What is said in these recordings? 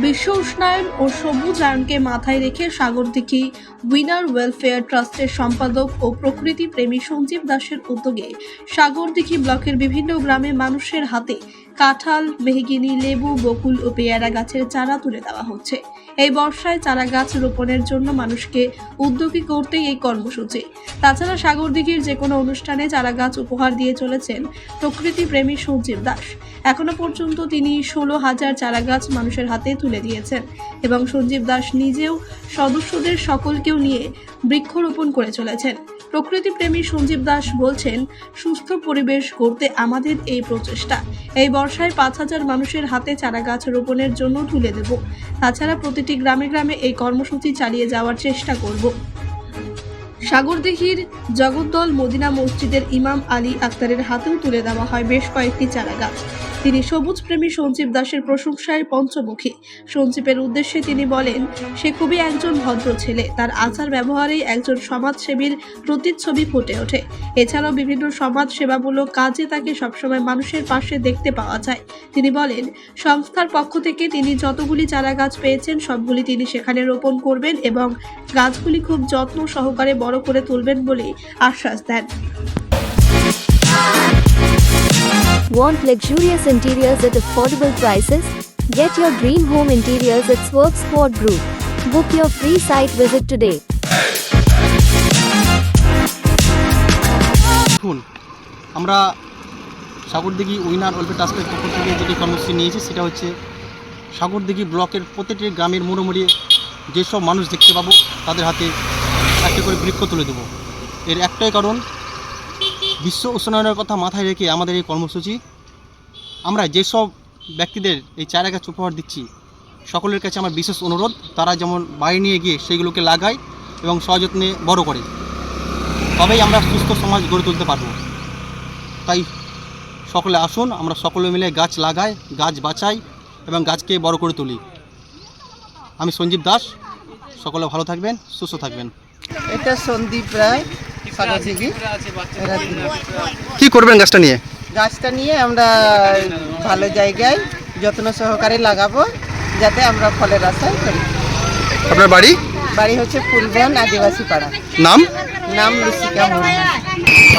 বিশ্ব উষ্ণায়ন ও সবুজায়নকে মাথায় রেখে সাগরদিঘি উইনার ওয়েলফেয়ার ট্রাস্টের সম্পাদক ও প্রকৃতি প্রেমী সঞ্জীব দাসের উদ্যোগে সাগরদিঘি ব্লকের বিভিন্ন গ্রামে মানুষের হাতে কাঁঠাল, মেহগিনি, লেবু, বকুল ও পেয়ারা গাছের চারা তুলে দেওয়া হচ্ছে। এই বর্ষায় চারা গাছ রোপণের জন্য মানুষকে উদ্যোগী করতে এই কর্মসূচি। তাছাড়া সাগরদিঘির যে কোনো অনুষ্ঠানে চারা গাছ উপহার দিয়ে চলেছেন প্রকৃতি প্রেমী সঞ্জীব দাস। এখনো পর্যন্ত তিনি 16,000 চারা গাছ মানুষের হাতে তুলে দিয়েছেন এবং সঞ্জীব দাস নিজেও সদস্যদের সকলকেও নিয়ে বৃক্ষরোপণ করে চলেছেন। প্রকৃতি প্রেমী সঞ্জীব দাস বলছেন, সুস্থ পরিবেশ গড়তে আমাদের এই প্রচেষ্টা। এই বর্ষায় 5,000 মানুষের হাতে চারা গাছ রোপণের জন্য তুলে দেব। তাছাড়া প্রতিটি গ্রামে গ্রামে এই কর্মসূচি চালিয়ে যাওয়ার চেষ্টা করব। সাগরদিঘির জগদ্দল মদিনা মসজিদের ইমাম আলী আক্তারের হাতেও তুলে দেওয়া হয় বেশ কয়েকটি চারা গাছ। তিনি সবুজ প্রেমী সঞ্জীব দাসের প্রশংসায় পঞ্চমুখী। সঞ্জীবের উদ্দেশ্যে তিনি বলেন, সে খুবই একজন ভদ্র ছেলে, তার আচার ব্যবহারেই একজন সমাজসেবীর প্রতিচ্ছবি ফুটে ওঠে। এছাড়াও বিভিন্ন সমাজ সেবামূলক কাজে তাকে সবসময় মানুষের পাশে দেখতে পাওয়া যায়। তিনি বলেন, সংস্থার পক্ষ থেকে তিনি যতগুলি চারা গাছ পেয়েছেন সবগুলি তিনি সেখানে রোপণ করবেন এবং গাছগুলি খুব যত্ন সহকারে বড় করে তুলবেন বলে আশ্বাস দেন। Want luxurious interiors at affordable prices? Get your dream home interiors at Swerve Sport Group. Book your free site visit today. আমরা সাগরদিঘি উইনার ওয়েলফেয়ার ট্রাস্টের পক্ষ থেকে যেটি কর্মসূচি নিয়েছি সেটা হচ্ছে সাগরদিঘি ব্লকের প্রত্যেকটি গ্রামের মোড়ে যেসব মানুষ দেখতে পাবো তাদের হাতে একটা করে বৃক্ষ তুলে দেবো। এর একটাই কারণ, বিশ্ব উষ্ণায়নের কথা মাথায় রেখে আমাদের এই কর্মসূচি। আমরা যেসব ব্যক্তিদের এই চারা গাছ উপহার দিচ্ছি সকলের কাছে আমার বিশেষ অনুরোধ, তারা যেমন বাড়ি নিয়ে গিয়ে সেইগুলোকে লাগায় এবং সযত্নে বড় করে, তবেই আমরা সুস্থ সমাজ গড়ে তুলতে পারব। তাই সকলে আসুন, আমরা সকলে মিলে গাছ লাগাই, গাছ বাঁচাই এবং গাছকে বড় করে তুলি। আমি সঞ্জীব দাস, সকলে ভালো থাকবেন, সুস্থ থাকবেন। এটা সন্দীপ রায়, সাগরদিঘি। কি করবেন গাছটা নিয়ে? গাছটা নিয়ে আমরা ভালো জায়গায় যত্ন সহকারে লাগাবো যাতে আমরা ফলের আশায় করি। আপনার বাড়ি? বাড়ি হচ্ছে ফুলবন আদিবাসী পাড়া। নাম? নাম লুসিকা মুর্মু।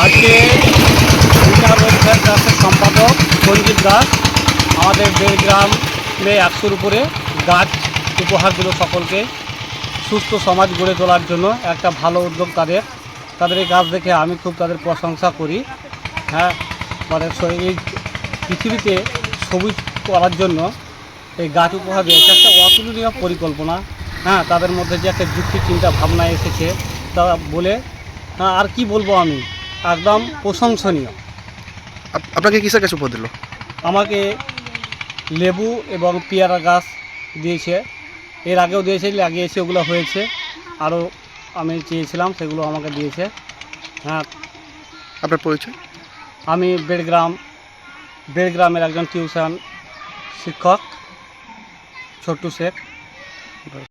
আজকে উইনার ওয়েলফেয়ার ট্রাস্টের সম্পাদক সঞ্জীব দাস আমাদের গ্রামে 100-র উপরে গাছ উপহার দিল সকলকে। সুস্থ সমাজ গড়ে তোলার জন্য একটা ভালো উদ্যোগ তাদের এই কাজ দেখে আমি খুব তাদের প্রশংসা করি। হ্যাঁ, মানে এই পৃথিবীতে সবুজ করার জন্য এই গাছ উপহার দিয়েছে একটা অতুলনীয় পরিকল্পনা। হ্যাঁ, তাদের মধ্যে যে একটা যুক্তি চিন্তা ভাবনা এসেছে তা বলে আর কি বলবো, আমি একদম প্রশংসনীয়। আপনাকে কিসের গাছ উপহার দিল? আমাকে লেবু এবং পেয়ারা গাছ দিয়েছে, এর আগেও দিয়েছে, লাগিয়েছে, ওগুলো হয়েছে, আরও আমি চেয়েছিলাম সেগুলো আমাকে দিয়েছে। হ্যাঁ। আপনার পরিচয়? আমি বেড়গ্রামের একজন টিউশন শিক্ষক, ছোট্টু শেখ।